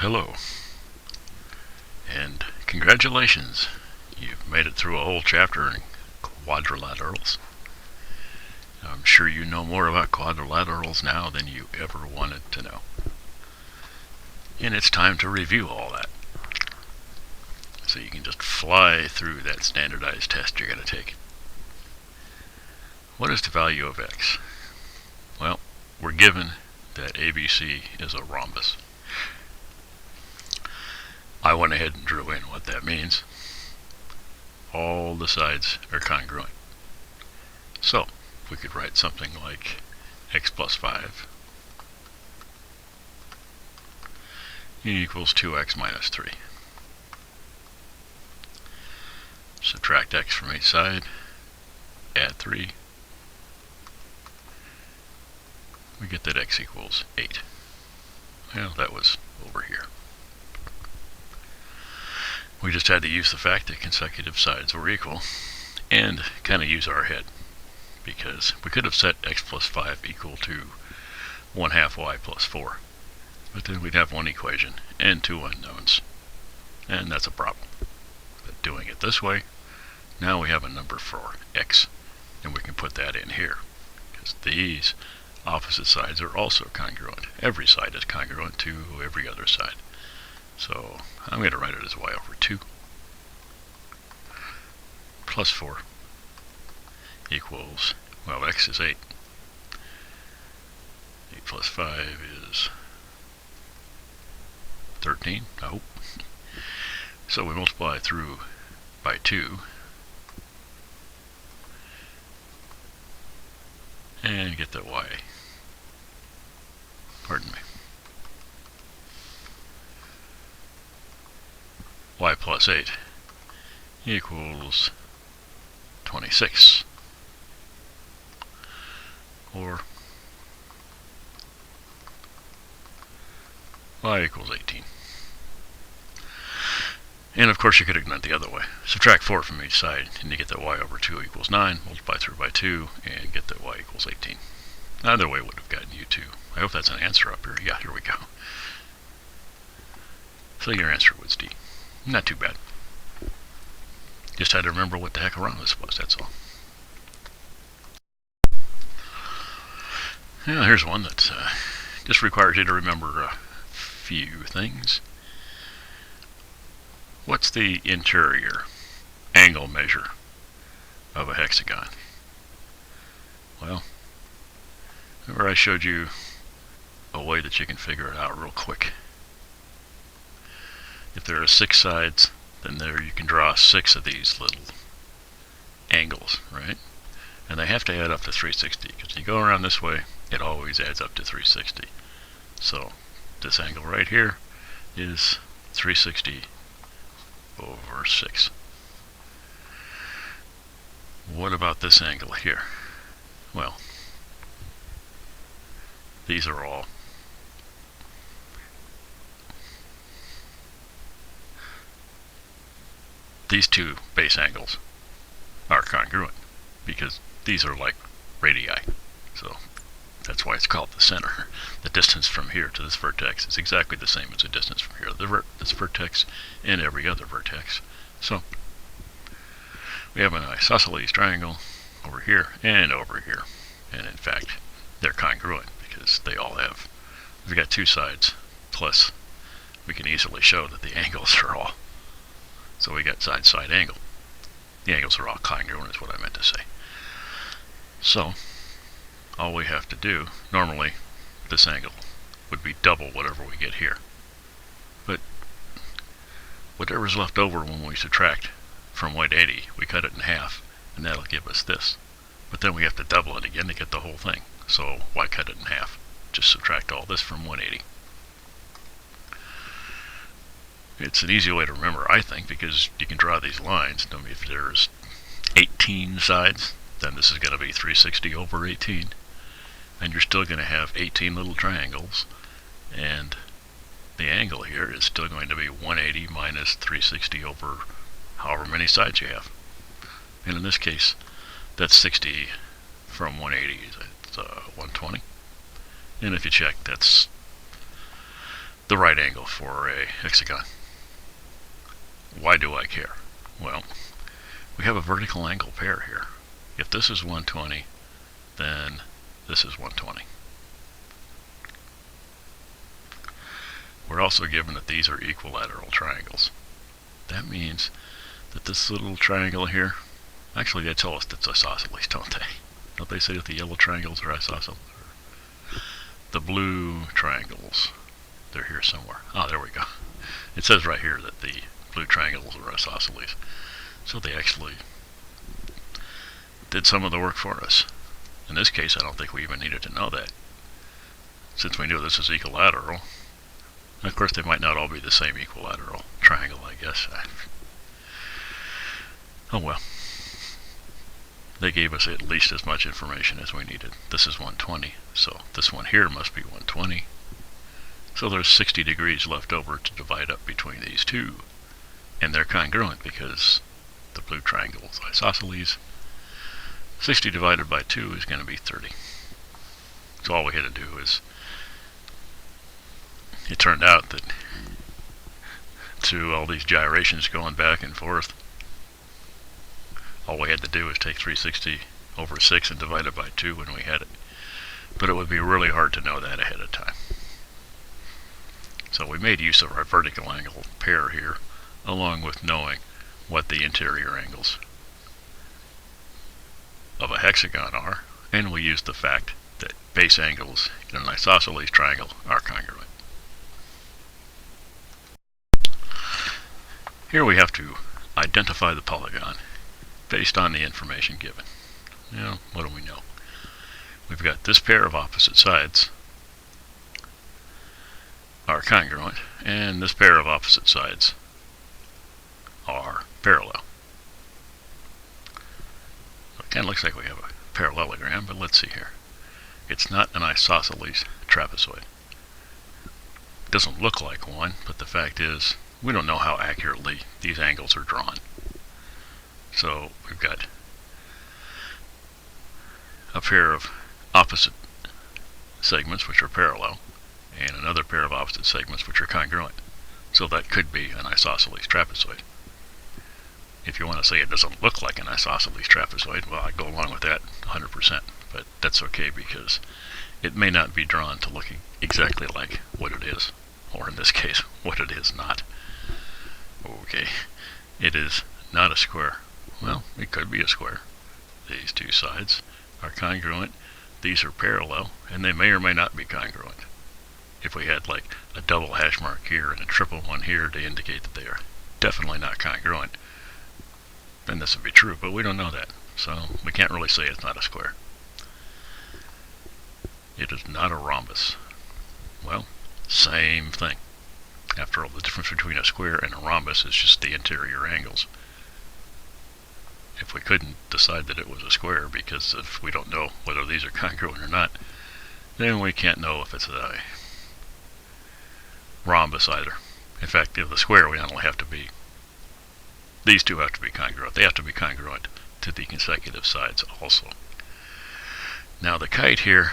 Hello, and congratulations, you've made it through a whole chapter in quadrilaterals. I'm sure you know more about quadrilaterals now than you ever wanted to know. And it's time to review all that, so you can just fly through that standardized test you're going to take. What is the value of x? Well, we're given that ABC is a rhombus. I went ahead and drew in what that means. All the sides are congruent. So, we could write something like x plus 5 equals 2x minus 3. Subtract x from each side, add 3. We get that x equals 8. Well, that was over here. We just had to use the fact that consecutive sides were equal and kind of use our head, because we could have set x plus 5 equal to 1/2 y plus 4, but then we'd have one equation and two unknowns, and that's a problem. But doing it this way, now we have a number for x, and we can put that in here, because these opposite sides are also congruent. Every side is congruent to every other side. So I'm going to write it as y over 2 plus 4 equals, well, x is 8. 8 plus 5 is 13, no. So we multiply through by 2 and get that y, pardon me, y plus 8 equals 26, or y equals 18. And of course you could have done it the other way. Subtract 4 from each side and you get that y over 2 equals 9, multiply through by 2 and get that y equals 18. Either way would have gotten you 2. I hope that's an answer up here. Yeah, here we go. So your answer was D. Not too bad. Just had to remember what the heck a rhombus was, that's all. Now here's one that just requires you to remember a few things. What's the interior angle measure of a hexagon? Well, remember I showed you a way that you can figure it out real quick. If there are 6 sides, then there you can draw 6 of these little angles, right? And they have to add up to 360, because you go around this way, it always adds up to 360. So this angle right here is 360 over 6. What about this angle here? Well, these are all these two base angles are congruent, because these are like radii. So that's why it's called the center. The distance from here to this vertex is exactly the same as the distance from here to this vertex and every other vertex. So we have an isosceles triangle over here and over here. And in fact, they're congruent because they all have, we've got 2 sides, plus we can easily show that the angles are all, so we got side-side angle. The angles are all congruent is what I meant to say. So all we have to do, normally this angle would be double whatever we get here. But whatever's left over when we subtract from 180, we cut it in half, and that'll give us this. But then we have to double it again to get the whole thing. So why cut it in half? Just subtract all this from 180. It's an easy way to remember, I think, because you can draw these lines. I mean, if there's 18 sides, then this is going to be 360 over 18. And you're still going to have 18 little triangles. And the angle here is still going to be 180 minus 360 over however many sides you have. And in this case, that's 60 from 180, that's 120. And if you check, that's the right angle for a hexagon. Why do I care? Well, we have a vertical angle pair here. If this is 120, then this is 120. We're also given that these are equilateral triangles. That means that this little triangle here, actually they tell us that's isosceles, don't they? Don't they say that the yellow triangles are isosceles? The blue triangles, they're here somewhere. Ah, there we go. It says right here that the blue triangles are isosceles. So they actually did some of the work for us. In this case, I don't think we even needed to know that, since we knew this is equilateral. And of course, they might not all be the same equilateral triangle, I guess. Oh well. They gave us at least as much information as we needed. This is 120, so this one here must be 120. So there's 60 degrees left over to divide up between these two. And they're congruent because the blue triangle is isosceles. 60 divided by 2 is going to be 30. So all we had to do is, it turned out that to all these gyrations going back and forth, all we had to do was take 360 over 6 and divide it by 2 when we had it. But it would be really hard to know that ahead of time. So we made use of our vertical angle pair here, along with knowing what the interior angles of a hexagon are, and we used the fact that base angles in an isosceles triangle are congruent. Here we have to identify the polygon based on the information given. Now, what do we know? We've got this pair of opposite sides are congruent, and this pair of opposite sides are parallel. So it kind of looks like we have a parallelogram, but let's see here. It's not an isosceles trapezoid. It doesn't look like one, but the fact is, we don't know how accurately these angles are drawn. So we've got a pair of opposite segments which are parallel, and another pair of opposite segments which are congruent. So that could be an isosceles trapezoid. If you want to say it doesn't look like an isosceles trapezoid, well, I go along with that 100%, but that's okay because it may not be drawn to looking exactly like what it is, or in this case, what it is not. Okay, it is not a square. Well, it could be a square. These two sides are congruent, these are parallel, and they may or may not be congruent. If we had like a double hash mark here and a triple one here to indicate that they are definitely not congruent, then this would be true, but we don't know that, so we can't really say it's not a square. It is not a rhombus. Well, same thing. After all, the difference between a square and a rhombus is just the interior angles. If we couldn't decide that it was a square because if we don't know whether these are congruent or not, then we can't know if it's a rhombus either. In fact, if the square, we only have to be, these two have to be congruent. They have to be congruent to the consecutive sides also. Now the kite here,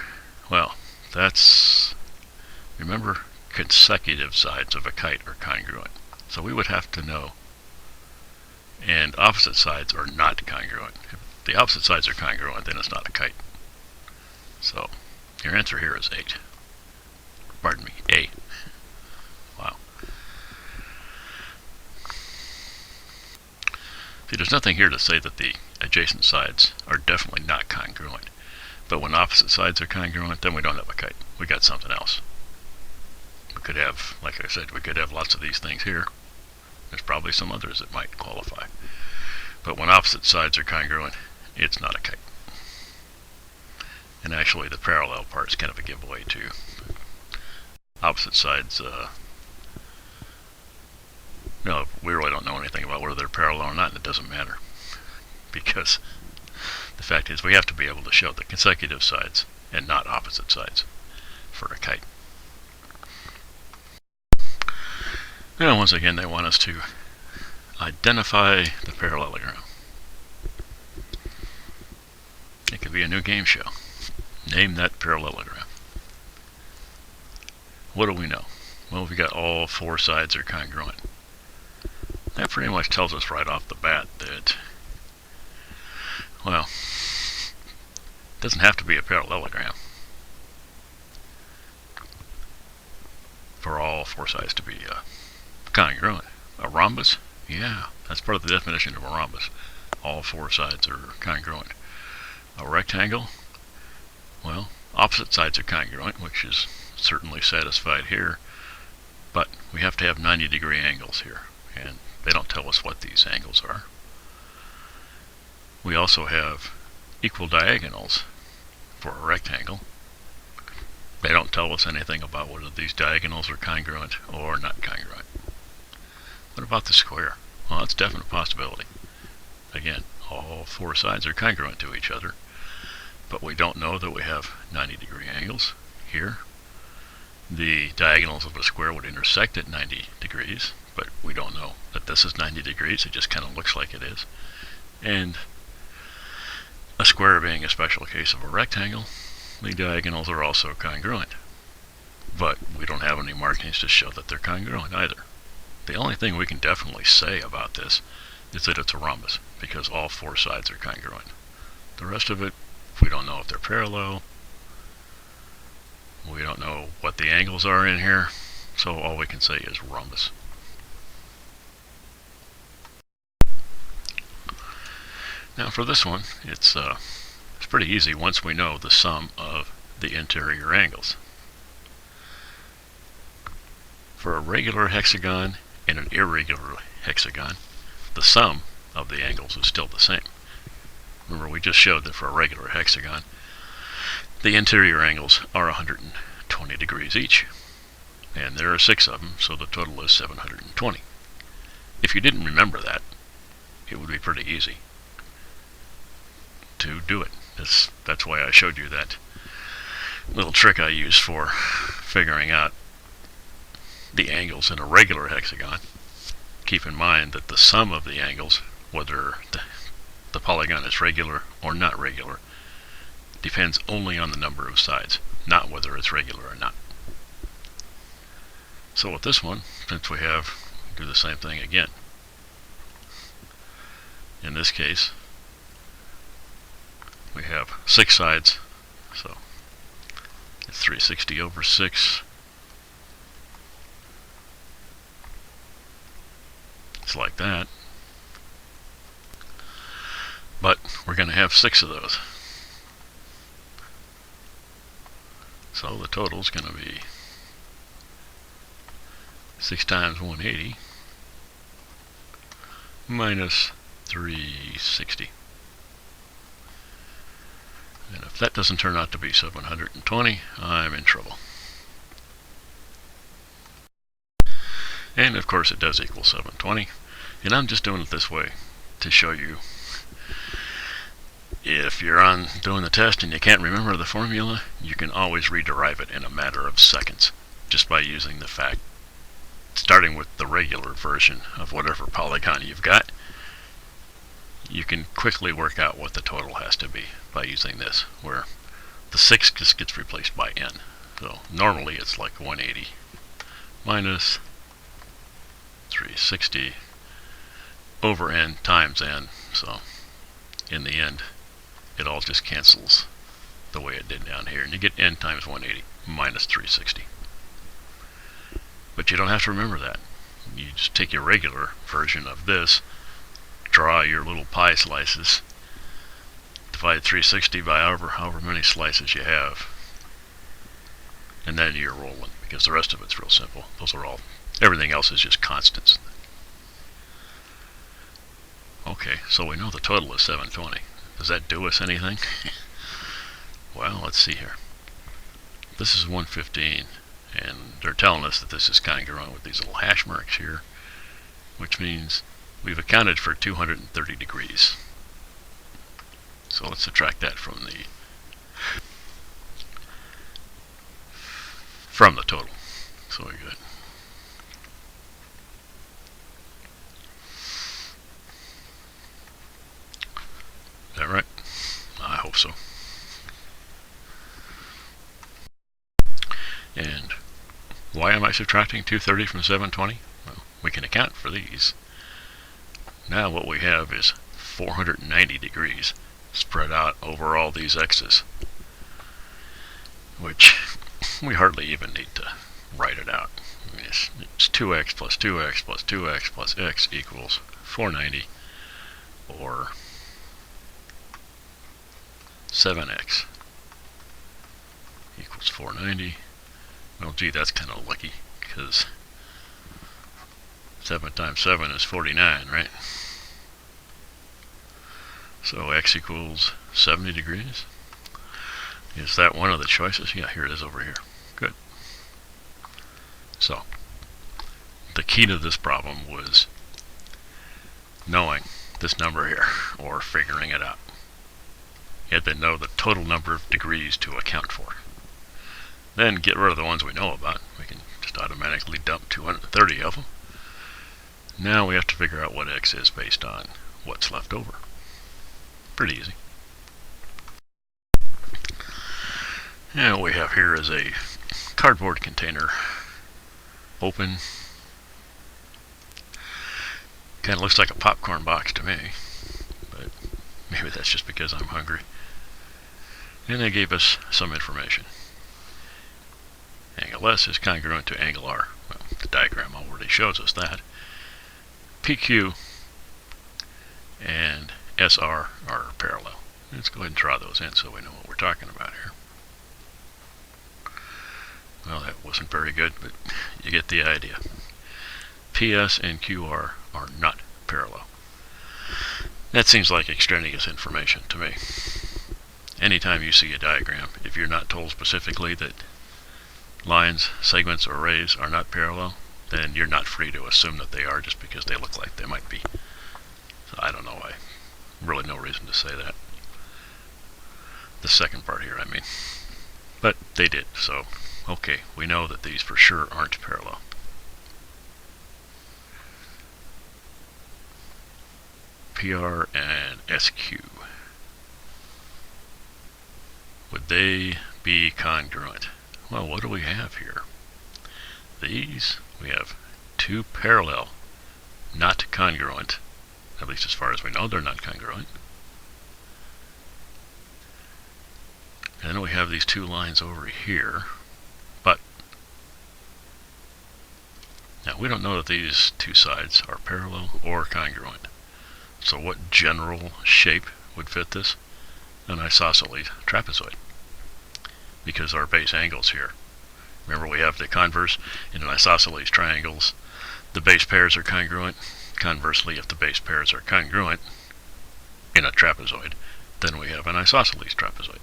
well, that's, remember, consecutive sides of a kite are congruent. So we would have to know, and opposite sides are not congruent. If the opposite sides are congruent, then it's not a kite. So your answer here is 8. Pardon me, A. Wow. See, there's nothing here to say that the adjacent sides are definitely not congruent. But when opposite sides are congruent, then we don't have a kite. We got something else. We could have, like I said, we could have lots of these things here. There's probably some others that might qualify. But when opposite sides are congruent, it's not a kite. And actually the parallel part is kind of a giveaway too. Opposite sides, no, we really don't know anything about whether they're parallel or not, and it doesn't matter. Because the fact is we have to be able to show the consecutive sides and not opposite sides for a kite. Now, once again, they want us to identify the parallelogram. It could be a new game show. Name that parallelogram. What do we know? Well, we got all four sides are congruent. That pretty much tells us right off the bat that, well, it doesn't have to be a parallelogram for all four sides to be congruent. A rhombus? Yeah, that's part of the definition of a rhombus. All four sides are congruent. A rectangle? Well, opposite sides are congruent, which is certainly satisfied here, but we have to have 90-degree angles here, and they don't tell us what these angles are. We also have equal diagonals for a rectangle. They don't tell us anything about whether these diagonals are congruent or not congruent. What about the square? Well, that's a definite possibility. Again, all four sides are congruent to each other, but we don't know that we have 90-degree angles here. The diagonals of a square would intersect at 90 degrees, but we don't know that this is 90 degrees. It just kind of looks like it is. And a square being a special case of a rectangle, the diagonals are also congruent, but we don't have any markings to show that they're congruent either. The only thing we can definitely say about this is that it's a rhombus, because all four sides are congruent. The rest of it, we don't know if they're parallel. We don't know what the angles are in here, so all we can say is rhombus. Now for this one, it's pretty easy once we know the sum of the interior angles. For a regular hexagon and an irregular hexagon, the sum of the angles is still the same. Remember, we just showed that for a regular hexagon, the interior angles are 120 degrees each, and there are 6 of them, so the total is 720. If you didn't remember that, it would be pretty easy to do it. That's why I showed you that little trick I use for figuring out the angles in a regular hexagon. Keep in mind that the sum of the angles, whether the polygon is regular or not regular, depends only on the number of sides, not whether it's regular or not. So with this one, since we do the same thing again. In this case, we have 6 sides, so it's 360 over 6. It's like that. But we're going to have 6 of those. So the total is going to be 6 times 180 minus 360. And if that doesn't turn out to be 720, I'm in trouble. And of course it does equal 720. And I'm just doing it this way to show you, if you're doing the test and you can't remember the formula, you can always rederive it in a matter of seconds, just by using the fact, starting with the regular version of whatever polygon you've got, you can quickly work out what the total has to be by using this, where the 6 just gets replaced by n. So normally it's like 180 minus 360 over n times n. So in the end, it all just cancels the way it did down here, and you get n times 180 minus 360. But you don't have to remember that. You just take your regular version of this, draw your little pie slices, divide 360 by however many slices you have, and then you're rolling, because the rest of it's real simple. Everything else is just constants. Okay, so we know the total is 720. Does that do us anything? Well, let's see here. This is 115, and they're telling us that this is congruent with these little hash marks here, which means we've accounted for 230 degrees. So let's subtract that from the total. So we're good. Is that right? I hope so. Why am I subtracting 230 from 720? Well, we can account for these. Now what we have is 490 degrees spread out over all these x's, which we hardly even need to write it out. I mean, it's 2x plus 2x plus 2x plus x equals 490, or 7x equals 490. Well, gee, that's kind of lucky, because 7 times 7 is 49, right? So x equals 70 degrees. Is that one of the choices? Yeah, here it is over here. Good. So, the key to this problem was knowing this number here, or figuring it out. You had to know the total number of degrees to account for. Then get rid of the ones we know about. We can just automatically dump 230 of them. Now we have to figure out what x is based on what's left over. Pretty easy. Now what we have here is a cardboard container. Open. Kind of looks like a popcorn box to me, but maybe that's just because I'm hungry. And they gave us some information. Angle S is congruent to angle R. Well, the diagram already shows us that. PQ and SR are parallel. Let's go ahead and draw those in so we know what we're talking about here. Well, that wasn't very good, but you get the idea. PS and QR are not parallel. That seems like extraneous information to me. Anytime you see a diagram, if you're not told specifically that lines, segments, or rays are not parallel, then you're not free to assume that they are just because they look like they might be. So I don't know, really no reason to say that. The second part here, I mean. But they did, so okay, we know that these for sure aren't parallel. PR and SQ. Would they be congruent? Well, what do we have here? These, we have two parallel, not congruent. At least as far as we know, they're not congruent. And then we have these two lines over here, but now we don't know that these two sides are parallel or congruent. So what general shape would fit this? An isosceles trapezoid, because our base angles here. Remember, we have the converse in an isosceles triangles. The base pairs are congruent. Conversely, if the base pairs are congruent in a trapezoid, then we have an isosceles trapezoid,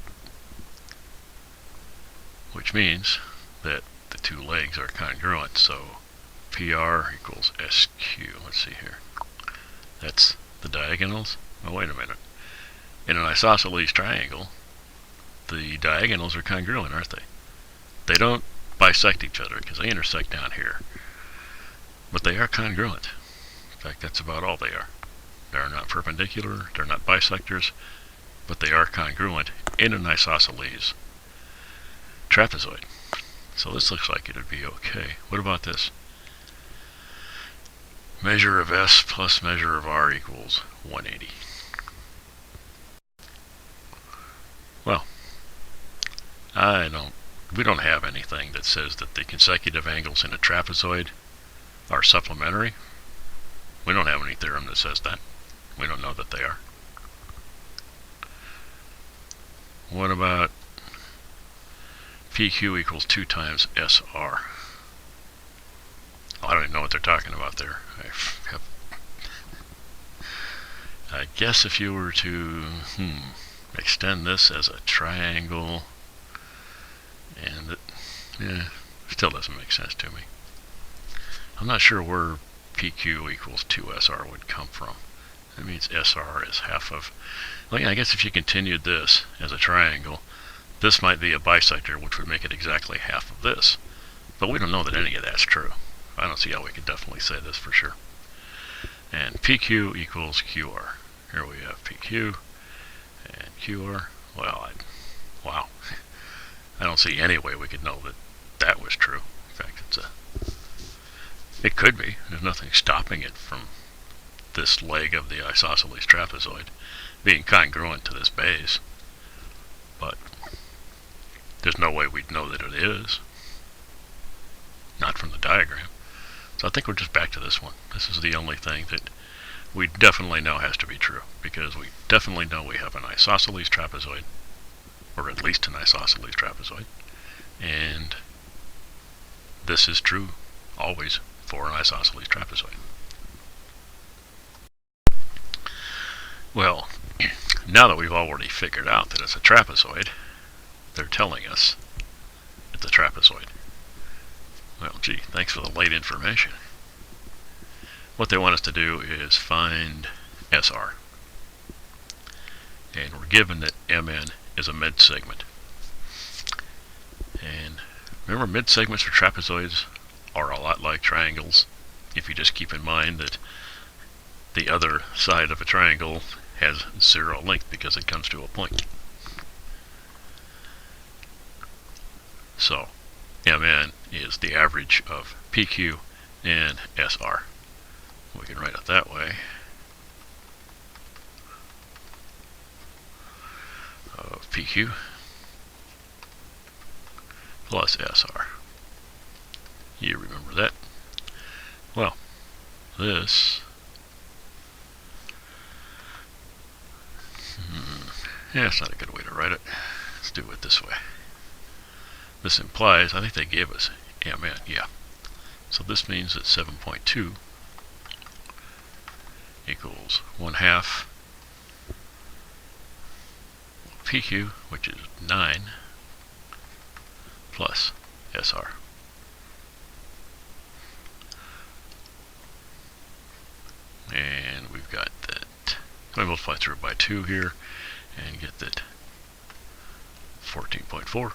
which means that the two legs are congruent. So PR equals SQ. Let's see here. That's the diagonals. Oh, wait a minute. In an isosceles triangle, the diagonals are congruent, aren't they? They don't bisect each other because they intersect down here. But they are congruent. In fact, that's about all they are. They're not perpendicular, they're not bisectors, but they are congruent in an isosceles trapezoid. So this looks like it would be okay. What about this? Measure of S plus measure of R equals 180. Well, we don't have anything that says that the consecutive angles in a trapezoid are supplementary. We don't have any theorem that says that. We don't know that they are. What about PQ equals 2 times SR? Oh, I don't even know what they're talking about there. I guess if you were to extend this as a triangle, and it still doesn't make sense to me. I'm not sure where PQ equals 2SR would come from. That means SR is half of... Well, yeah, I guess if you continued this as a triangle, this might be a bisector, which would make it exactly half of this. But we don't know that any of that's true. I don't see how we could definitely say this for sure. And PQ equals QR. Here we have PQ and QR. Well, wow. I don't see any way we could know that that was true. In fact, it could be. There's nothing stopping it from this leg of the isosceles trapezoid being congruent to this base, but there's no way we'd know that it is, not from the diagram. So I think we're just back to this one. This is the only thing that we definitely know has to be true, because we definitely know we have an isosceles trapezoid, or at least an isosceles trapezoid, and this is true always for an isosceles trapezoid. Well, now that we've already figured out that it's a trapezoid, they're telling us it's a trapezoid. Well, gee, thanks for the late information. What they want us to do is find SR. And we're given that MN is a mid-segment. And remember, mid-segments for trapezoids are a lot like triangles, if you just keep in mind that the other side of a triangle has zero length because it comes to a point. So, MN is the average of PQ and SR. We can write it that way. Of PQ plus SR. You remember that? Well, this yeah, it's not a good way to write it. Let's do it this way. This implies, I think they gave us MN, yeah. So this means that 7.2 equals 1/2 PQ, which is 9, plus SR. And we've got that, we multiply through by 2 here, and get that 14.4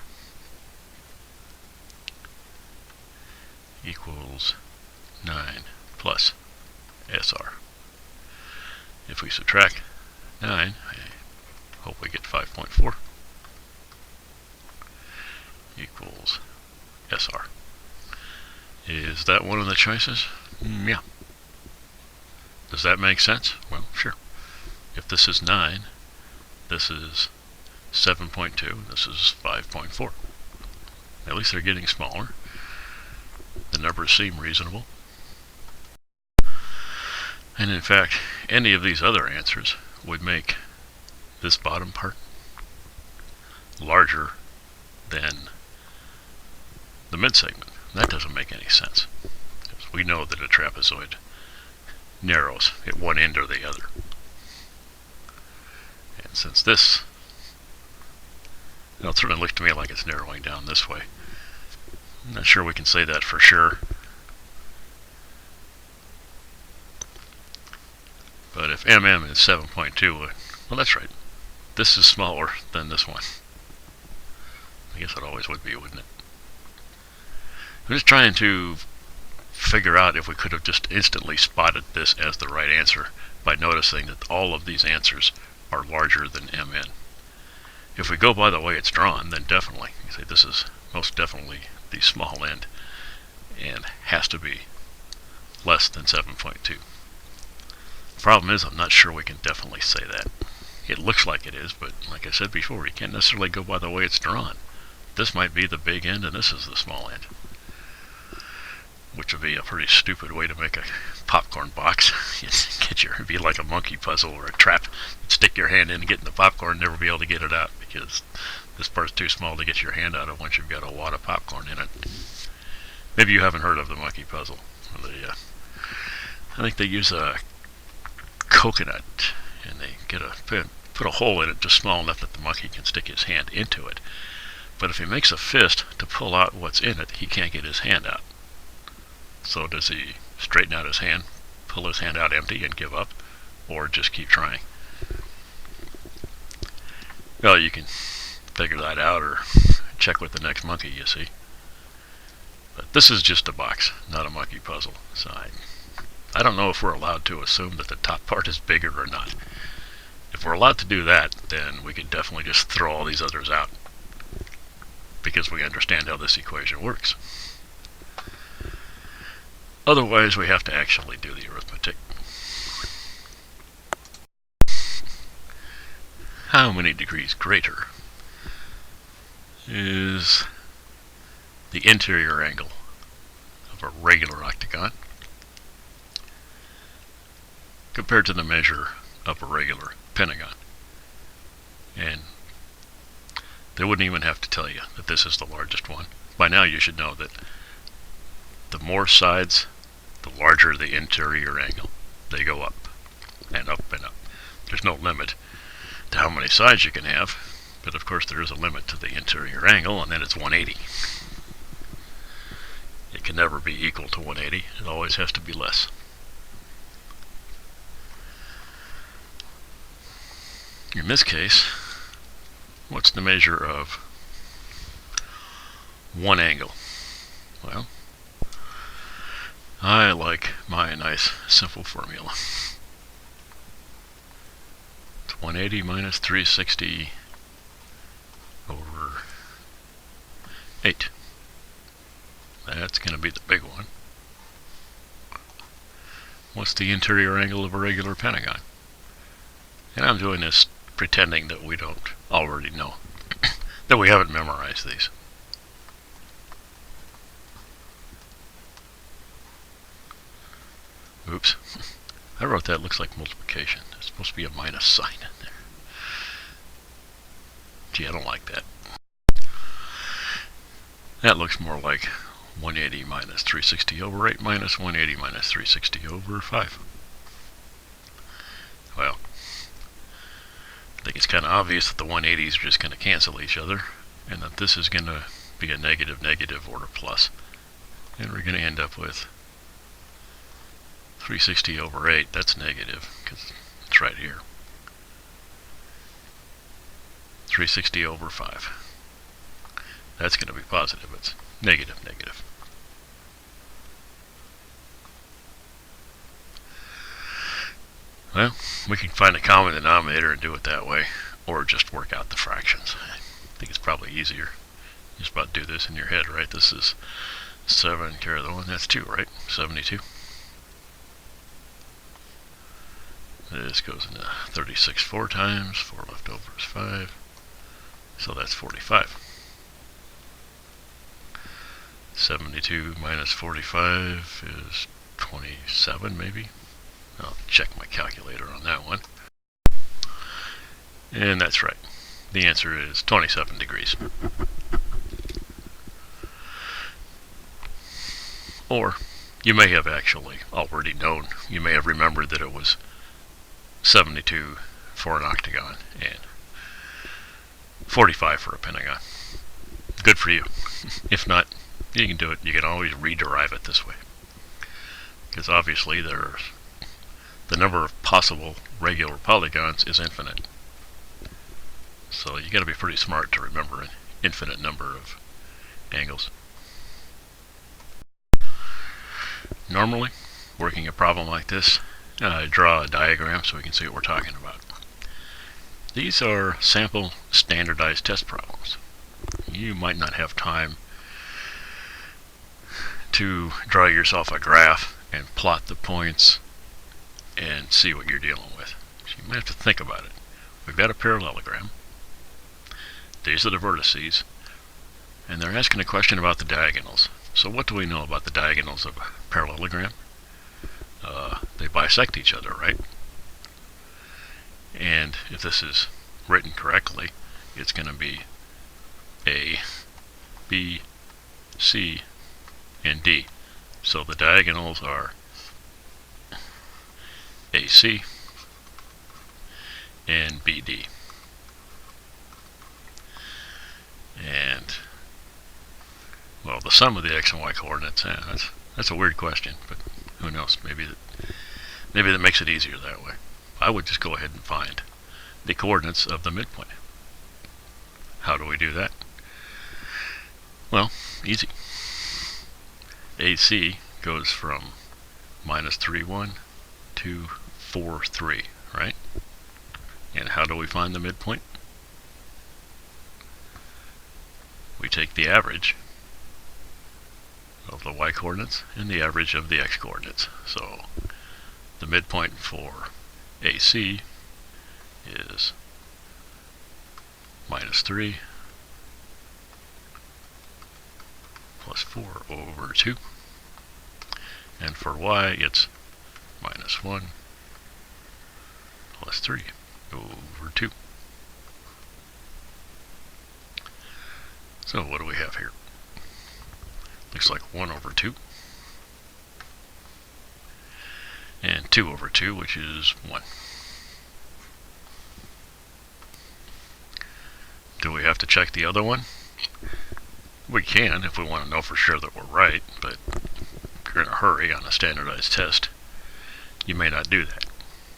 equals 9 plus SR. If we subtract 9, I hope we get 5.4 equals SR. Is that one of the choices? Yeah. Does that make sense? Well, sure. If this is 9, this is 7.2, this is 5.4. At least they're getting smaller. The numbers seem reasonable. And in fact, any of these other answers would make this bottom part larger than the midsegment. That doesn't make any sense, because we know that a trapezoid narrows at one end or the other. And since this, it certainly looks to me like it's narrowing down this way. I'm not sure we can say that for sure. But if MM is 7.2, well, that's right. This is smaller than this one. I guess it always would be, wouldn't it? I'm just trying to figure out if we could have just instantly spotted this as the right answer by noticing that all of these answers are larger than MN. If we go by the way it's drawn, then definitely, you say this is most definitely the small end and has to be less than 7.2. The problem is, I'm not sure we can definitely say that. It looks like it is, but like I said before, you can't necessarily go by the way it's drawn. This might be the big end and this is the small end, which would be a pretty stupid way to make a popcorn box. It'd be like a monkey puzzle or a trap. Stick your hand in and get in the popcorn and never be able to get it out because this part's too small to get your hand out of once you've got a wad of popcorn in it. Maybe you haven't heard of the monkey puzzle. I think they use a coconut and they put a hole in it just small enough that the monkey can stick his hand into it. But if he makes a fist to pull out what's in it, he can't get his hand out. So does he straighten out his hand, pull his hand out empty and give up, or just keep trying? Well, you can figure that out or check with the next monkey you see. But this is just a box, not a monkey puzzle. So I don't know if we're allowed to assume that the top part is bigger or not. If we're allowed to do that, then we can definitely just throw all these others out because we understand how this equation works. Otherwise, we have to actually do the arithmetic. How many degrees greater is the interior angle of a regular octagon compared to the measure of a regular pentagon? And they wouldn't even have to tell you that this is the largest one. By now you should know that the more sides, the larger the interior angle. They go up and up and up. There's no limit to how many sides you can have, but of course there is a limit to the interior angle, and then it's 180. It can never be equal to 180. It always has to be less. In this case, what's the measure of one angle? Well, I like my nice simple formula. It's 180 minus 360 over 8. That's going to be the big one. What's the interior angle of a regular pentagon? And I'm doing this pretending that we don't already know, that we haven't memorized these. Oops. I wrote that looks like multiplication. There's supposed to be a minus sign in there. Gee, I don't like that. That looks more like 180 minus 360 over 8 minus 180 minus 360 over 5. Well, I think it's kind of obvious that the 180s are just going to cancel each other, and that this is going to be a negative negative or a plus. And we're going to end up with 360 over 8, that's negative, because it's right here. 360 over 5. That's going to be positive, it's negative negative. Well, we can find a common denominator and do it that way, or just work out the fractions. I think it's probably easier. Just about do this in your head, right? This is 7 carry the 1, that's 2, right? 72. This goes into 36 4 times, 4 left over is 5, so that's 45. 72 minus 45 is 27 maybe. I'll check my calculator on that one. And that's right. The answer is 27 degrees. Or you may have actually already known, you may have remembered that it was 72 for an octagon and 45 for a pentagon. Good for you. If not, you can do it. You can always rederive it this way, because obviously the number of possible regular polygons is infinite. So you got to be pretty smart to remember an infinite number of angles. Normally, working a problem like this, draw a diagram so we can see what we're talking about. These are sample standardized test problems. You might not have time to draw yourself a graph and plot the points and see what you're dealing with. So you might have to think about it. We've got a parallelogram. These are the vertices. And they're asking a question about the diagonals. So what do we know about the diagonals of a parallelogram? They bisect each other, right? And if this is written correctly, it's going to be A, B, C, and D. So the diagonals are AC and BD. And, well, the sum of the x and y coordinates, that's a weird question, but who knows, maybe that makes it easier that way. I would just go ahead and find the coordinates of the midpoint. How do we do that? Well, easy. AC goes from minus 3, 1 to 4, 3, right? And how do we find the midpoint? We take the average of the y coordinates and the average of the x coordinates. So the midpoint for AC is -3 plus 4 over 2. And for y, it's -1 plus 3 over 2. So what do we have here? Looks like 1 over 2. And 2 over 2, which is 1. Do we have to check the other one? We can if we want to know for sure that we're right, but if you're in a hurry on a standardized test, you may not do that.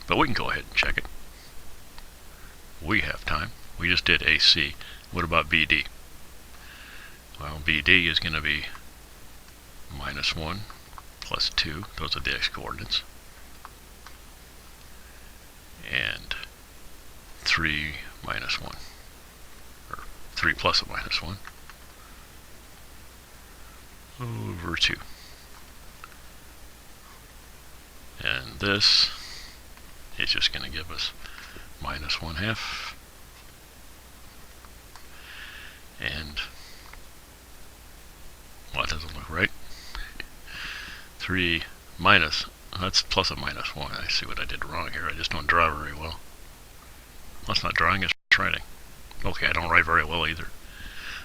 But we can go ahead and check it. We have time. We just did AC. What about BD? Well, BD is going to be -1 plus 2. Those are the x coordinates. And 3 minus 1. Or 3 plus a -1. Over 2. And this is just going to give us -1/2. And, well, that doesn't look right. 3 minus, that's plus a -1. I see what I did wrong here. I just don't draw very well. Well, it's not drawing, it's writing. Okay, I don't write very well either.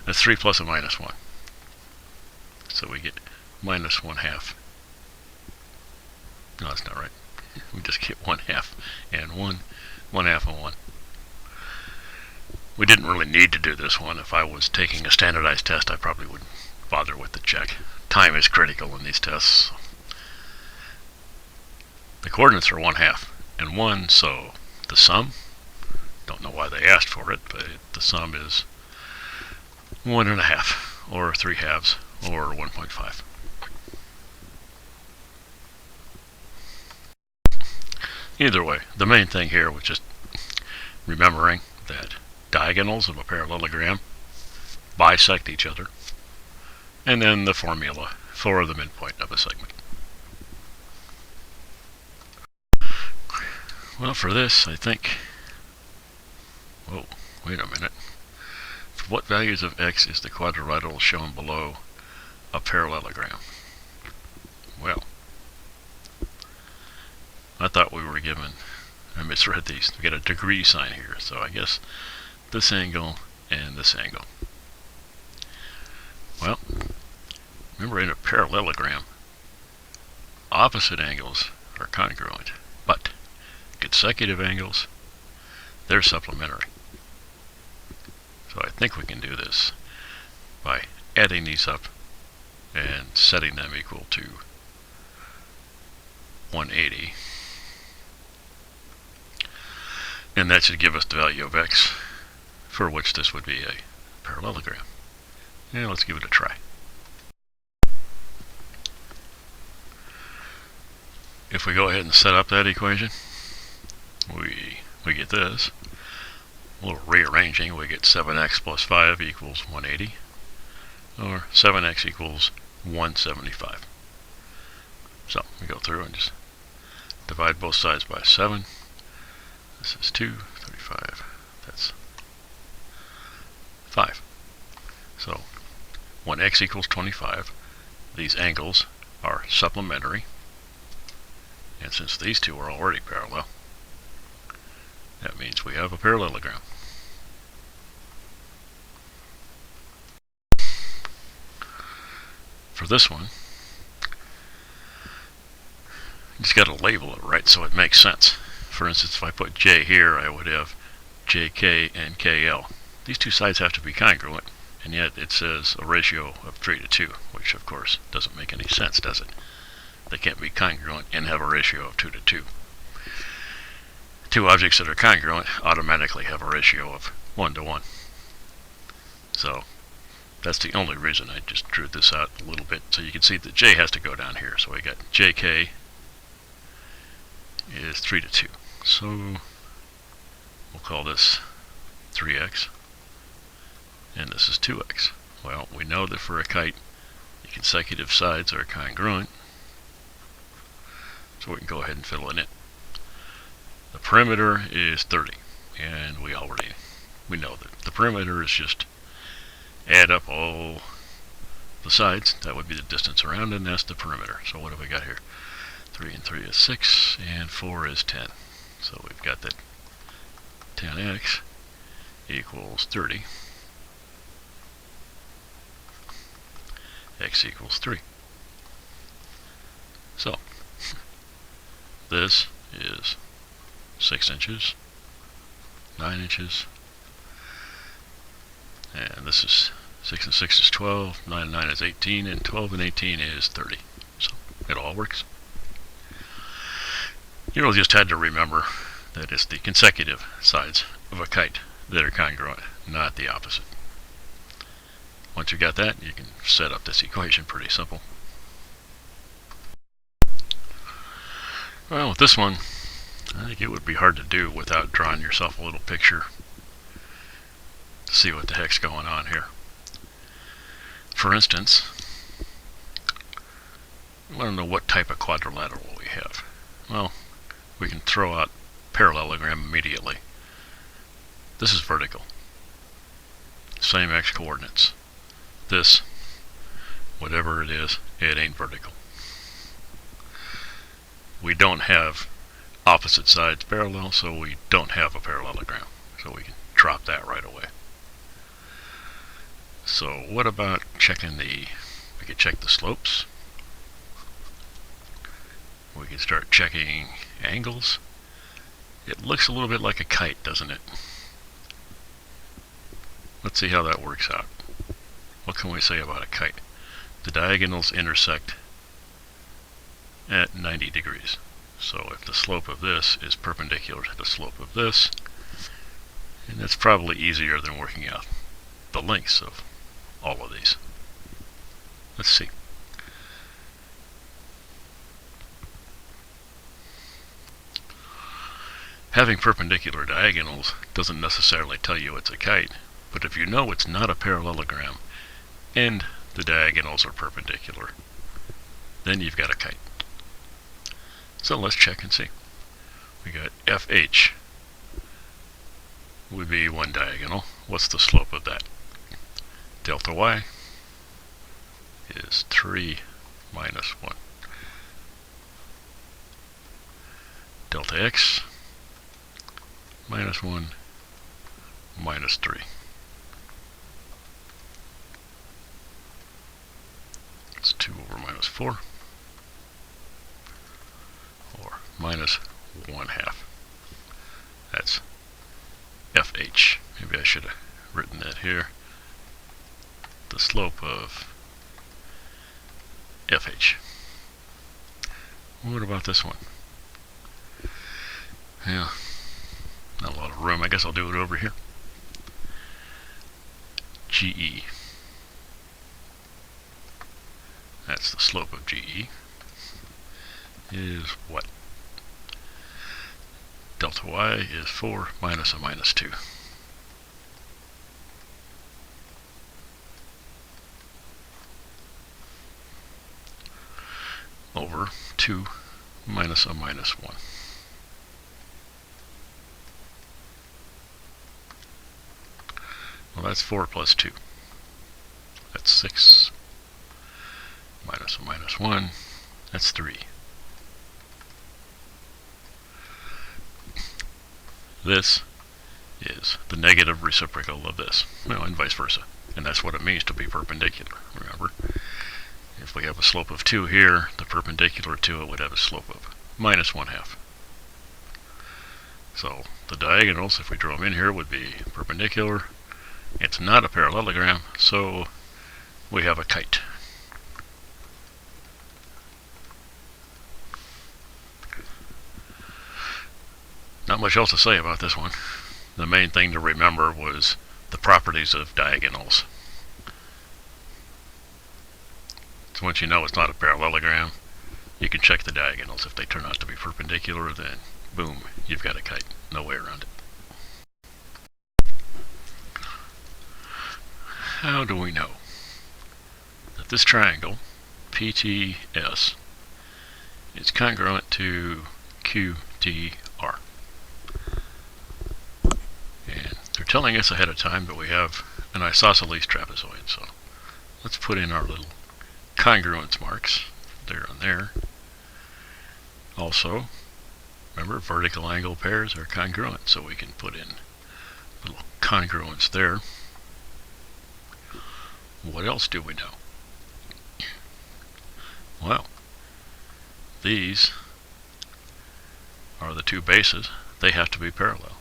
That's 3 plus a -1. So we get -1/2. No, that's not right. We just get 1/2 and 1, 1/2 and 1. We didn't really need to do this one. If I was taking a standardized test, I probably wouldn't bother with the check. Time is critical in these tests. The coordinates are 1/2 and 1, so the sum, don't know why they asked for it, but the sum is 1.5 or 3/2 or 1.5. Either way, the main thing here was just remembering that diagonals of a parallelogram bisect each other, and then the formula for the midpoint of a segment. Well, for this, I think, whoa, wait a minute. For what values of x is the quadrilateral shown below a parallelogram? Well, I thought we were given, I misread these. We got a degree sign here, so I guess this angle and this angle. Well, remember in a parallelogram, opposite angles are congruent, but consecutive angles, they're supplementary. So I think we can do this by adding these up and setting them equal to 180. And that should give us the value of x for which this would be a parallelogram. Yeah, let's give it a try. If we go ahead and set up that equation, we get this. A little rearranging, we get 7x plus 5 equals 180, or 7x equals 175. So we go through and just divide both sides by 7. This is 2, 35, that's 5. So when x equals 25, these angles are supplementary, and since these two are already parallel, that means we have a parallelogram. For this one, you just got to label it right so it makes sense. For instance, if I put J here, I would have JK and KL. These two sides have to be congruent, and yet it says a ratio of 3:2, which of course doesn't make any sense, does it? They can't be congruent and have a ratio of 2:2. Two objects that are congruent automatically have a ratio of 1:1. So that's the only reason I just drew this out a little bit, so you can see that J has to go down here. So we got JK is 3:2. So we'll call this 3x, and this is 2x. Well, we know that for a kite, you consecutive sides are congruent, so we can go ahead and fill it in. The perimeter is 30, and we know that the perimeter is just add up all the sides. That would be the distance around it, and that's the perimeter. So what have we got here? 3 and 3 is 6, and 4 is 10. So we've got that 10x equals 30. X equals 3. So this is 6 inches, 9 inches, and this is 6 and 6 is 12, 9 and 9 is 18, and 12 and 18 is 30. So it all works. You really just had to remember that it's the consecutive sides of a kite that are congruent, not the opposite. Once you got that, you can set up this equation pretty simple. Well, with this one, I think it would be hard to do without drawing yourself a little picture to see what the heck's going on here. For instance, we want to know what type of quadrilateral we have. Well, we can throw out parallelogram immediately. This is vertical. Same x coordinates. This, whatever it is, it ain't vertical. We don't have opposite sides parallel, so we don't have a parallelogram. So we can drop that right away. So what about checking we could check the slopes. We can start checking angles. It looks a little bit like a kite, doesn't it? Let's see how that works out. What can we say about a kite? The diagonals intersect at 90 degrees. So if the slope of this is perpendicular to the slope of this, and that's probably easier than working out the lengths of all of these. Let's see. Having perpendicular diagonals doesn't necessarily tell you it's a kite, but if you know it's not a parallelogram and the diagonals are perpendicular, then you've got a kite. So let's check and see. We got FH would be one diagonal. What's the slope of that? Delta y is 3 minus 1. Delta x minus 1 minus 3. It's 2 over minus 4, or minus 1/2. That's FH. Maybe I should have written that here. The slope of FH. What about this one? Yeah, not a lot of room. I guess I'll do it over here. GE. That's the slope of GE. Is what? Delta y is 4 minus a minus 2. Over 2 minus a minus 1. Well, that's 4 plus 2. That's 6. Minus a minus 1. That's 3. This is the negative reciprocal of this. Well, and vice versa. And that's what it means to be perpendicular, remember? If we have a slope of 2 here, the perpendicular to it would have a slope of minus 1/2. So the diagonals, if we draw them in here, would be perpendicular. It's not a parallelogram, so we have a kite. Not much else to say about this one. The main thing to remember was the properties of diagonals. So once you know it's not a parallelogram, you can check the diagonals. If they turn out to be perpendicular, then boom, you've got a kite. No way around it. How do we know that this triangle, PTS, is congruent to QTR. And they're telling us ahead of time that we have an isosceles trapezoid. So let's put in our little congruence marks there and there. Also, remember, vertical angle pairs are congruent, so we can put in little congruence there. What else do we know? Well, these are the two bases. They have to be parallel.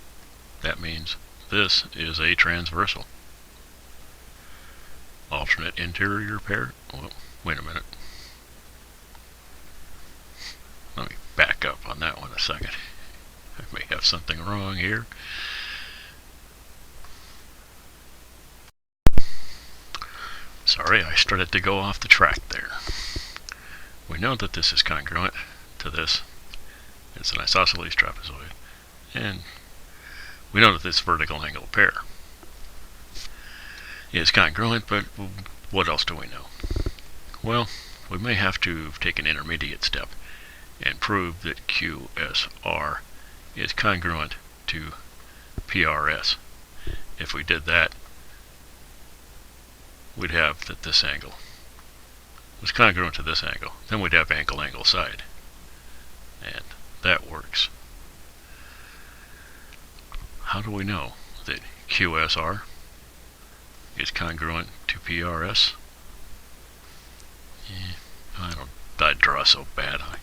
That means this is a transversal. Alternate interior pair. Well, wait a minute. Let me back up on that one a second. I may have something wrong here. Sorry, I started to go off the track there. We know that this is congruent to this. It's an isosceles trapezoid. And we know that this vertical angle pair is congruent, but what else do we know? Well, we may have to take an intermediate step and prove that QSR is congruent to PRS. If we did that, we'd have that this angle was congruent to this angle. Then we'd have angle side. And that works. How do we know that QSR is congruent to PRS? I'd draw so bad. I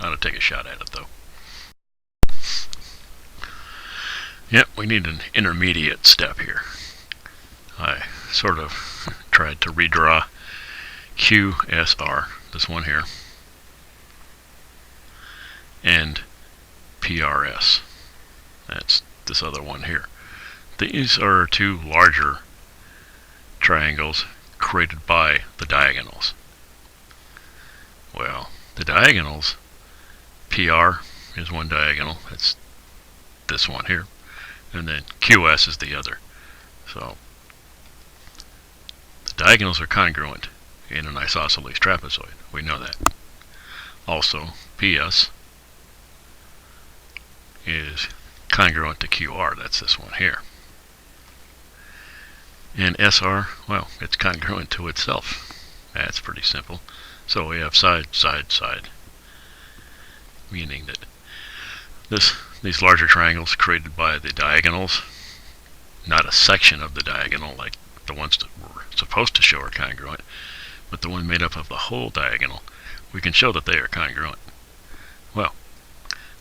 ought to take a shot at it though. Yep, we need an intermediate step here. I sort of tried to redraw QSR, this one here, and PRS. That's this other one here. These are two larger triangles created by the diagonals. Well, the diagonals, PR is one diagonal, that's this one here, and then QS is the other. So the diagonals are congruent in an isosceles trapezoid. We know that. Also, PS is congruent to QR. That's this one here. And SR, well, it's congruent to itself. That's pretty simple. So we have side, side, side. Meaning that these larger triangles created by the diagonals, not a section of the diagonal like the ones that we're supposed to show are congruent, but the one made up of the whole diagonal, we can show that they are congruent. Well,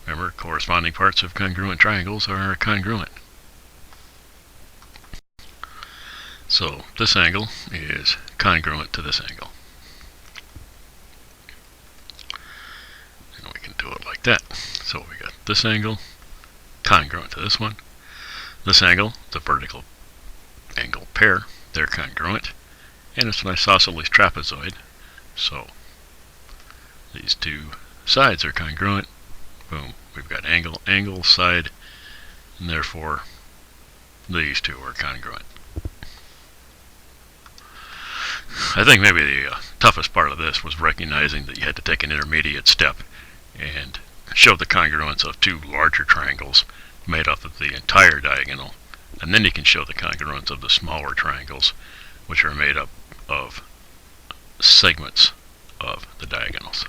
remember, corresponding parts of congruent triangles are congruent. So this angle is congruent to this angle. And we can do it like that. So we got this angle congruent to this one. This angle, the vertical angle pair, they're congruent. And it's an isosceles trapezoid. So these two sides are congruent. Boom. We've got angle, angle, side, and therefore these two are congruent. I think maybe the toughest part of this was recognizing that you had to take an intermediate step and show the congruence of two larger triangles made up of the entire diagonal, and then you can show the congruence of the smaller triangles, which are made up of segments of the diagonals.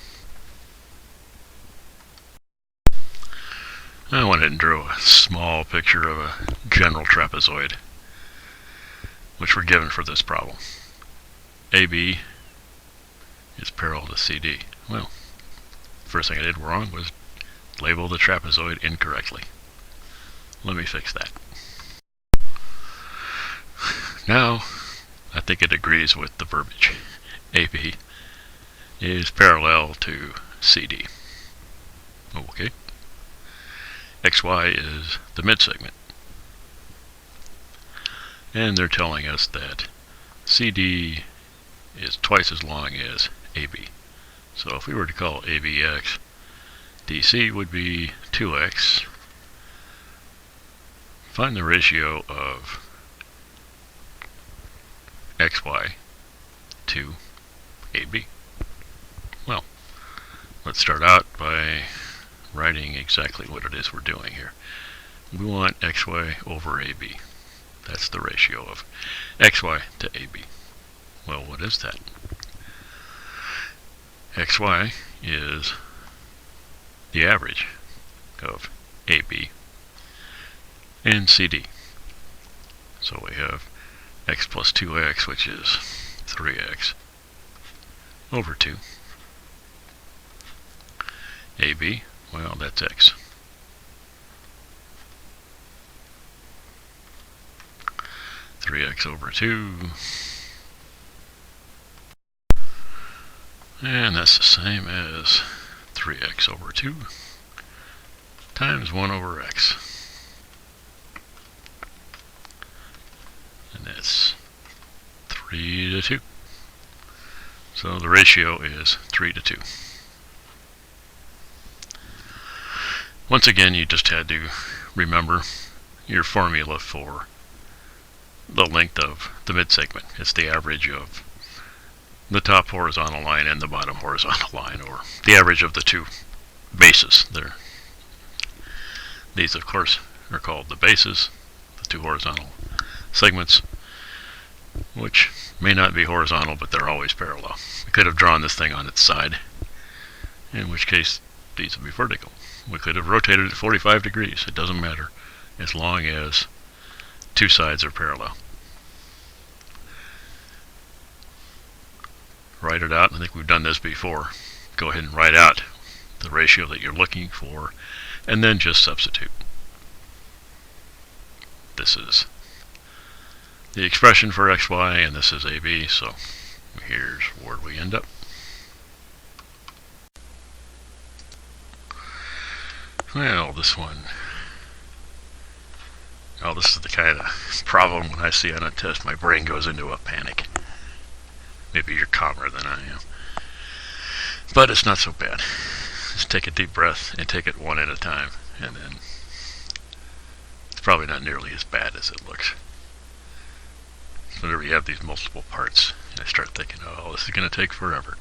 I went ahead and drew a small picture of a general trapezoid, which we're given for this problem. AB is parallel to CD. Well, the first thing I did wrong was label the trapezoid incorrectly. Let me fix that. Now, I think it agrees with the verbiage. AB is parallel to CD. Okay. XY is the midsegment. And they're telling us that CD is twice as long as AB. So if we were to call ABX, DC would be 2x. Find the ratio of XY to AB. Well, let's start out by writing exactly what it is we're doing here. We want xy over AB. That's the ratio of xy to AB. Well, what is that? xy is the average of AB and CD. So we have x plus 2x, which is 3x, over 2. AB, well, that's x. Three x over 2. And that's the same as 3x over 2 times 1 over x. And that's 3 to 2. So the ratio is 3 to 2. Once again, you just had to remember your formula for the length of the mid-segment. It's the average of the top horizontal line and the bottom horizontal line, or the average of the two bases. These, of course, are called the bases, the two horizontal segments, which may not be horizontal, but they're always parallel. We could have drawn this thing on its side, in which case these would be vertical. We could have rotated it 45 degrees. It doesn't matter, as long as two sides are parallel. Write it out. I think we've done this before. Go ahead and write out the ratio that you're looking for, and then just substitute. This is the expression for xy, and this is AB, so here's where we end up. Well, this one, this is the kind of problem when I see on a test, my brain goes into a panic. Maybe you're calmer than I am. But it's not so bad. Just take a deep breath and take it one at a time, and then it's probably not nearly as bad as it looks. Whenever you have these multiple parts, I start thinking, oh, this is going to take forever.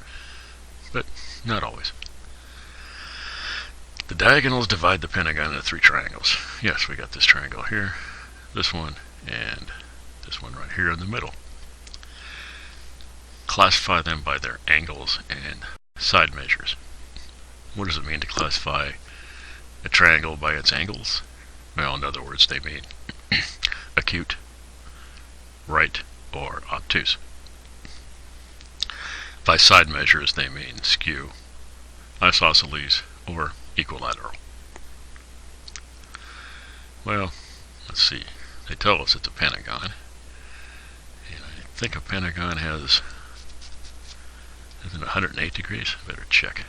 But not always. The diagonals divide the pentagon into three triangles. Yes, we got this triangle here, this one, and this one right here in the middle. Classify them by their angles and side measures. What does it mean to classify a triangle by its angles? Well, in other words, they mean acute, right, or obtuse. By side measures, they mean skew, isosceles, or equilateral. Well, let's see. They tell us it's a pentagon. And I think a pentagon has, isn't it 108 degrees? I better check.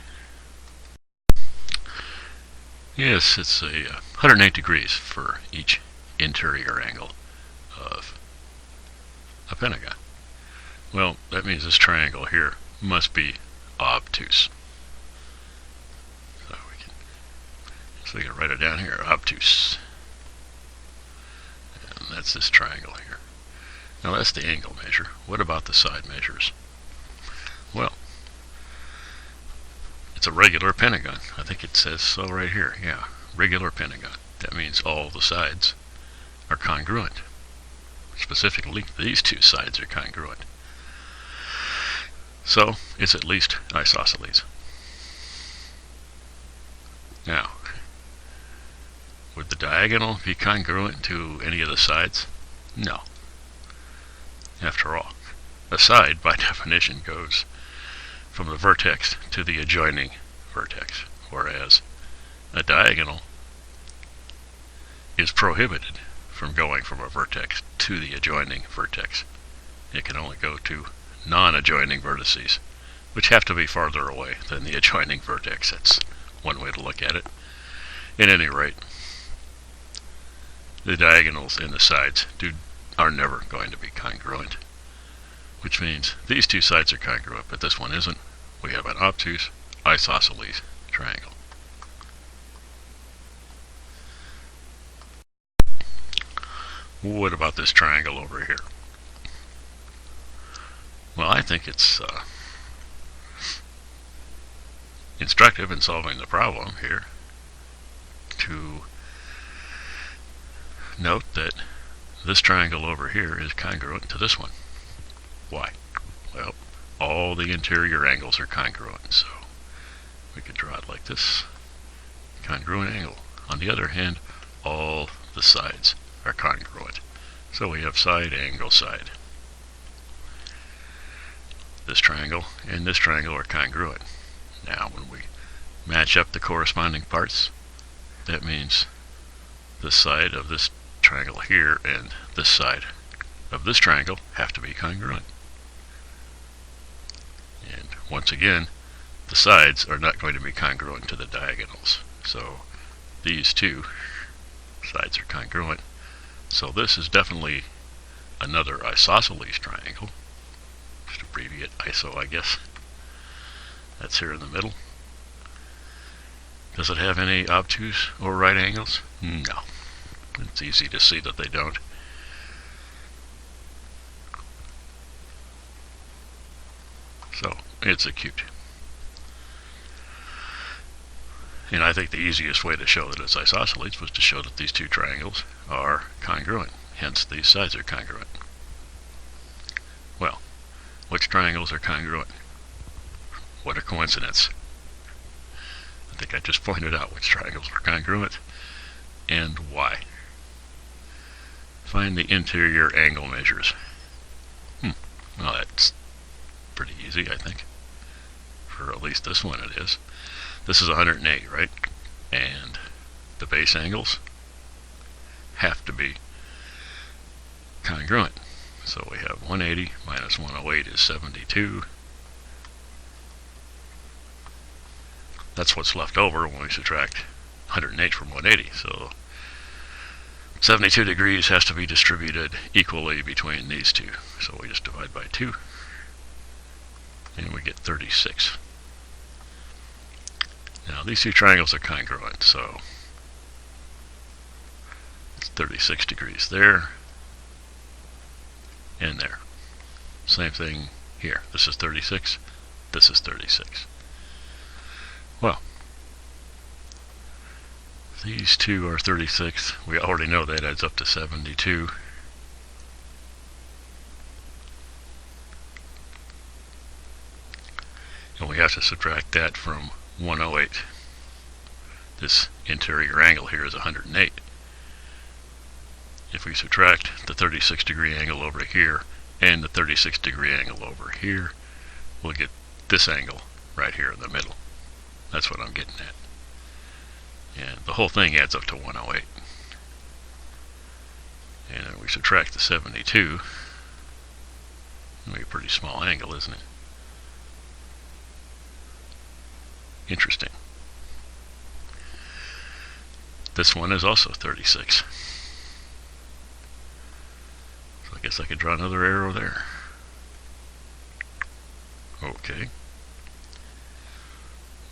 Yes, it's 108 degrees for each interior angle of a pentagon. Well, that means this triangle here must be obtuse. So we can write it down here, obtuse. And that's this triangle here. Now that's the angle measure. What about the side measures? Well, it's a regular pentagon. I think it says so right here. Yeah, regular pentagon. That means all the sides are congruent. Specifically, these two sides are congruent. So, it's at least isosceles. Now, would the diagonal be congruent to any of the sides? No. After all, a side, by definition, goes from the vertex to the adjoining vertex, whereas a diagonal is prohibited from going from a vertex to the adjoining vertex. It can only go to non-adjoining vertices, which have to be farther away than the adjoining vertex. That's one way to look at it. At any rate, the diagonals and the sides are never going to be congruent, which means these two sides are congruent, but this one isn't. We have an obtuse, isosceles triangle. What about this triangle over here? Well, I think it's instructive in solving the problem here to note that this triangle over here is congruent to this one. Why? Well, all the interior angles are congruent, so we could draw it like this. Congruent angle. On the other hand, all the sides are congruent. So we have side, angle, side. This triangle and this triangle are congruent. Now when we match up the corresponding parts, that means this side of this triangle here and this side of this triangle have to be congruent. And once again, the sides are not going to be congruent to the diagonals. So these two sides are congruent. So this is definitely another isosceles triangle. Just abbreviate ISO, I guess. That's here in the middle. Does it have any obtuse or right angles? No. It's easy to see that they don't. So it's acute. And I think the easiest way to show that it's isosceles was to show that these two triangles are congruent. Hence, these sides are congruent. Well, which triangles are congruent? What a coincidence. I think I just pointed out which triangles are congruent and why. Find the interior angle measures. Well, that's pretty easy, I think. For at least this one it is. This is 108, right? And the base angles have to be congruent. So we have 180 minus 108 is 72. That's what's left over when we subtract 108 from 180. So 72 degrees has to be distributed equally between these two. So we just divide by 2. And we get 36. Now these two triangles are congruent, so it's 36 degrees there and there. Same thing here. This is 36, this is 36. Well, these two are 36. We already know that adds up to 72. And we have to subtract that from 108. This interior angle here is 108. If we subtract the 36 degree angle over here and the 36 degree angle over here, we'll get this angle right here in the middle. That's what I'm getting at. And the whole thing adds up to 108. And then we subtract the 72. It'll be a pretty small angle, isn't it? Interesting. This one is also 36. So I guess I could draw another arrow there. Okay.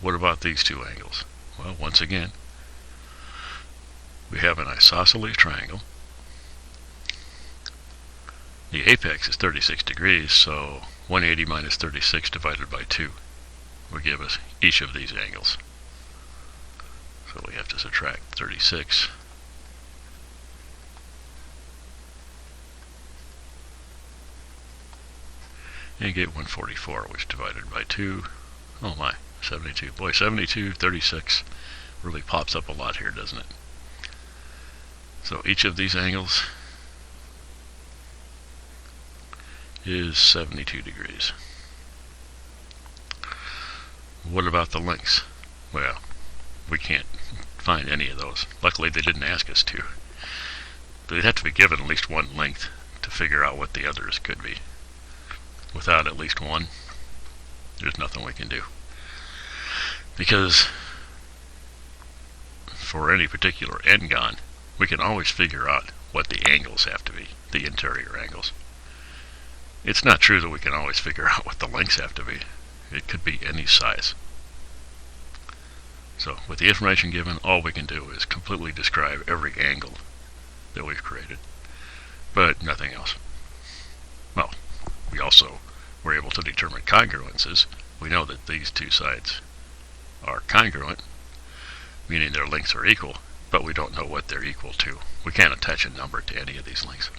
What about these two angles? Well, once again, we have an isosceles triangle. The apex is 36 degrees, so 180 minus 36 divided by 2 will give us each of these angles. So we have to subtract 36. And get 144, which divided by 2. Oh my, 72. Boy, 72, 36 really pops up a lot here, doesn't it? So each of these angles is 72 degrees. What about the lengths? Well, we can't find any of those. Luckily, they didn't ask us to. They'd have to be given at least one length to figure out what the others could be. Without at least one, there's nothing we can do. Because for any particular n-gon, we can always figure out what the angles have to be, the interior angles. It's not true that we can always figure out what the lengths have to be. It could be any size. So with the information given, all we can do is completely describe every angle that we've created, but nothing else. Well, we also we're able to determine congruences. We know that these two sides are congruent, meaning their lengths are equal, but we don't know what they're equal to. We can't attach a number to any of these lengths.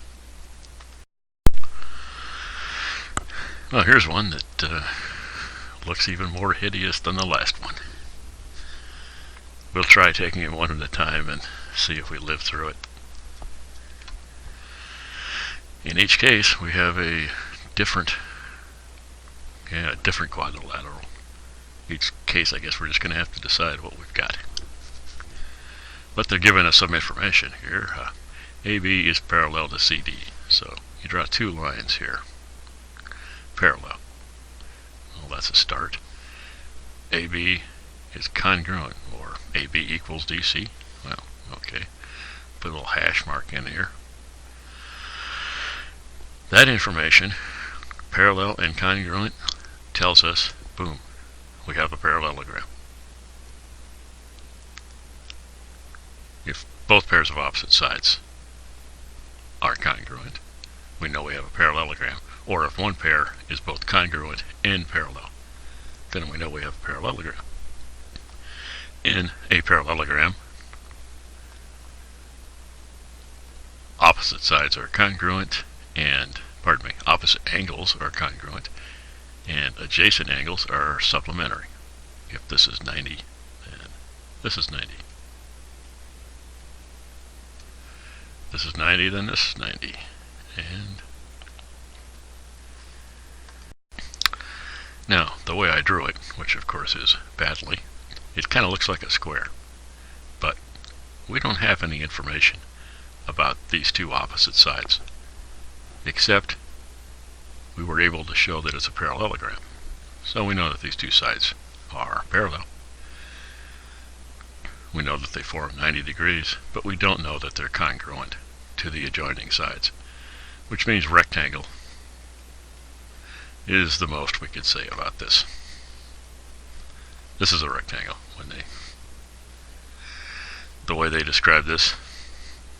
Well, here's one that looks even more hideous than the last one. We'll try taking it one at a time and see if we live through it. In each case, we have a different quadrilateral. Each case, I guess we're just going to have to decide what we've got. But they're giving us some information here. AB is parallel to CD. So you draw two lines here, parallel. Well, that's a start. AB is congruent, or AB equals DC. Well, okay. Put a little hash mark in here. That information, parallel and congruent, tells us, boom, we have a parallelogram. If both pairs of opposite sides are congruent, we know we have a parallelogram. Or if one pair is both congruent and parallel, then we know we have a parallelogram. In a parallelogram, opposite sides are congruent, and, opposite angles are congruent, and adjacent angles are supplementary. If this is 90, then this is 90. This is 90, then this is 90. And now, the way I drew it, which of course is badly, it kind of looks like a square. But we don't have any information about these two opposite sides, except we were able to show that it's a parallelogram. So we know that these two sides are parallel. We know that they form 90 degrees, but we don't know that they're congruent to the adjoining sides, which means rectangle is the most we could say about this. This is a rectangle. The way they describe this,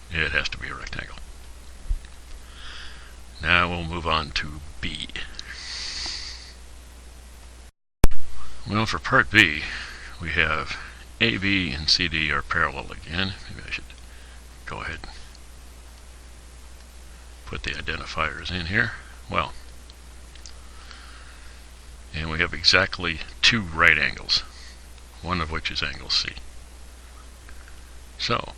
it has to be a rectangle. Now we'll move on to B. Well, for part B, we have AB and CD are parallel again. Maybe I should go ahead and put the identifiers in here. Well, and we have exactly two right angles, one of which is angle C. So,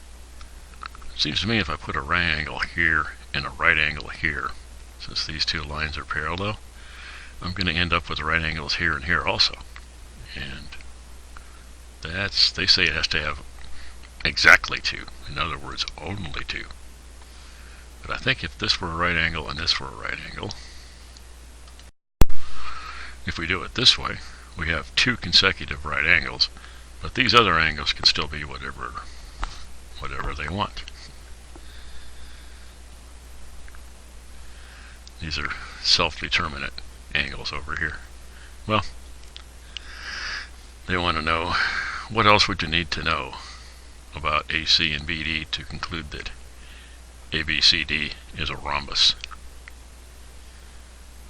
it seems to me if I put a right angle here and a right angle here, since these two lines are parallel, I'm going to end up with right angles here and here also. And they say it has to have exactly two. In other words, only two. But I think if this were a right angle and this were a right angle, if we do it this way, we have two consecutive right angles, but these other angles can still be whatever they want. These are self-determinate angles over here. Well, they want to know, what else would you need to know about AC and BD to conclude that ABCD is a rhombus?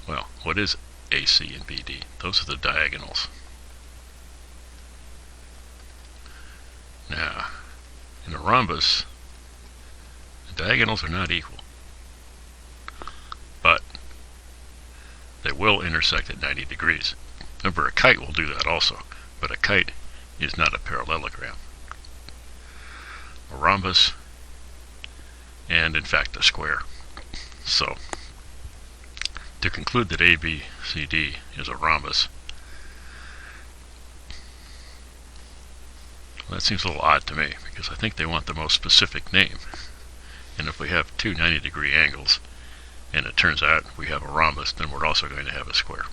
Well, what is AC and BD? Those are the diagonals. Now, in a rhombus, the diagonals are not equal, but they will intersect at 90 degrees. Remember, a kite will do that also, but a kite is not a parallelogram. A rhombus, and in fact a square. So, to conclude that ABCD is a rhombus, well, that seems a little odd to me, because I think they want the most specific name. And if we have two 90-degree angles, and it turns out we have a rhombus, then we're also going to have a square.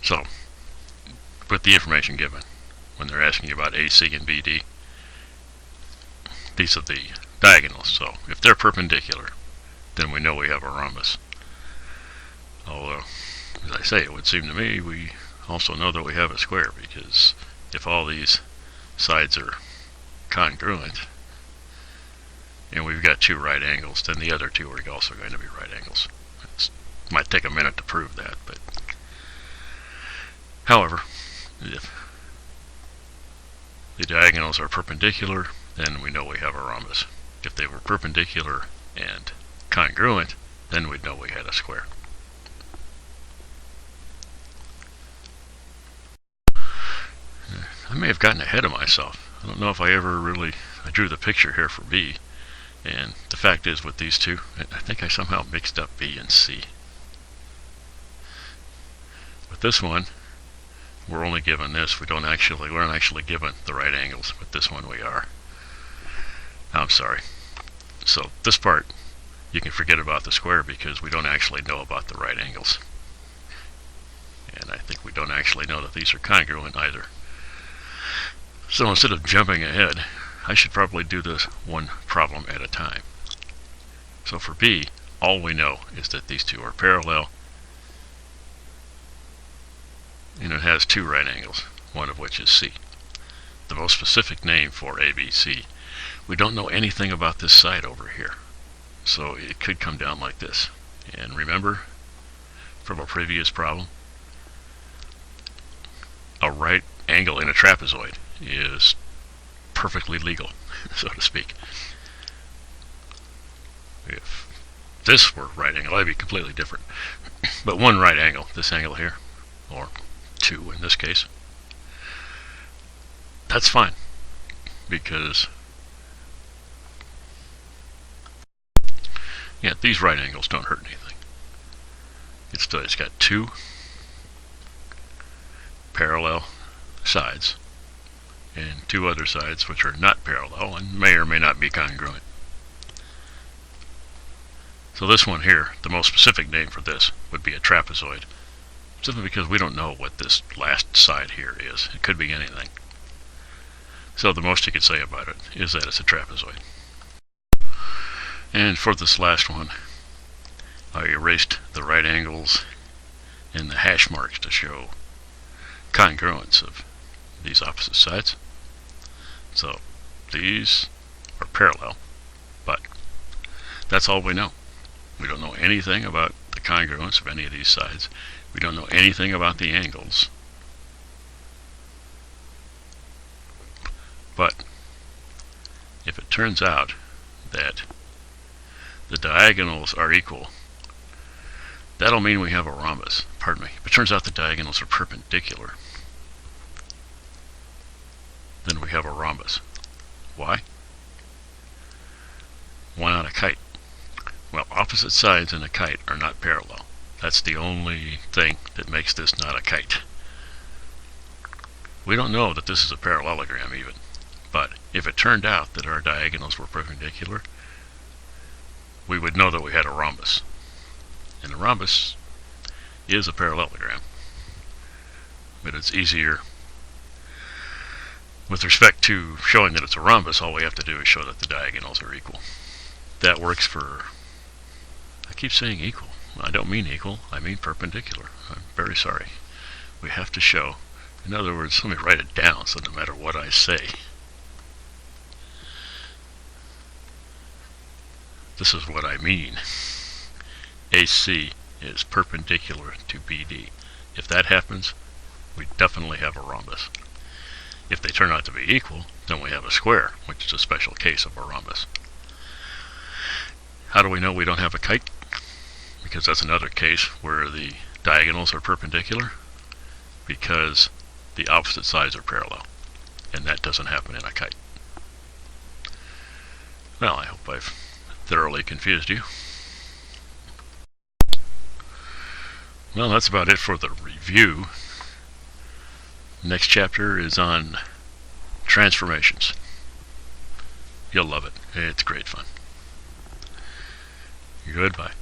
So, with the information given, when they're asking you about AC and BD, these are the diagonals. So, if they're perpendicular, then we know we have a rhombus. Although, as I say, it would seem to me we also know that we have a square, because if all these sides are congruent, and we've got two right angles, then the other two are also going to be right angles. It might take a minute to prove that, but however, if the diagonals are perpendicular, then we know we have a rhombus. If they were perpendicular and congruent, then we'd know we had a square. I may have gotten ahead of myself. I don't know if I drew the picture here for B, and the fact is with these two, I think I somehow mixed up B and C. With this one, we're only given this. We aren't actually given the right angles. With this one we are. I'm sorry. So this part, you can forget about the square because we don't actually know about the right angles. And I think we don't actually know that these are congruent either. So instead of jumping ahead, I should probably do this one problem at a time. So for B, all we know is that these two are parallel, and it has two right angles, one of which is C. The most specific name for ABC. We don't know anything about this side over here, so it could come down like this. And remember from a previous problem, a right angle in a trapezoid is perfectly legal, so to speak. If this were right angle, that'd be completely different. But one right angle, this angle here, or two in this case, that's fine, because these right angles don't hurt anything. It's got two parallel sides and two other sides which are not parallel and may or may not be congruent. So this one here, the most specific name for this would be a trapezoid, simply because we don't know what this last side here is. It could be anything. So the most you could say about it is that it's a trapezoid. And for this last one, I erased the right angles and the hash marks to show congruence of these opposite sides. So these are parallel, but that's all we know. We don't know anything about the congruence of any of these sides. We don't know anything about the angles. But if it turns out that the diagonals are equal, that'll mean we have a rhombus. Pardon me. If it turns out the diagonals are perpendicular, then we have a rhombus. Why? Why not a kite? Well, opposite sides in a kite are not parallel. That's the only thing that makes this not a kite. We don't know that this is a parallelogram even, but if it turned out that our diagonals were perpendicular, we would know that we had a rhombus. And a rhombus is a parallelogram, but it's easier. With respect to showing that it's a rhombus, all we have to do is show that the diagonals are equal. That works for, I keep saying equal. I don't mean equal, I mean perpendicular. I'm very sorry. We have to show, in other words, let me write it down so no matter what I say. This is what I mean. AC is perpendicular to BD. If that happens, we definitely have a rhombus. If they turn out to be equal, then we have a square, which is a special case of a rhombus. How do we know we don't have a kite? Because that's another case where the diagonals are perpendicular, because the opposite sides are parallel, and that doesn't happen in a kite. Well, I hope I've thoroughly confused you. Well, that's about it for the review. Next chapter is on transformations. You'll love it. It's great fun. Goodbye.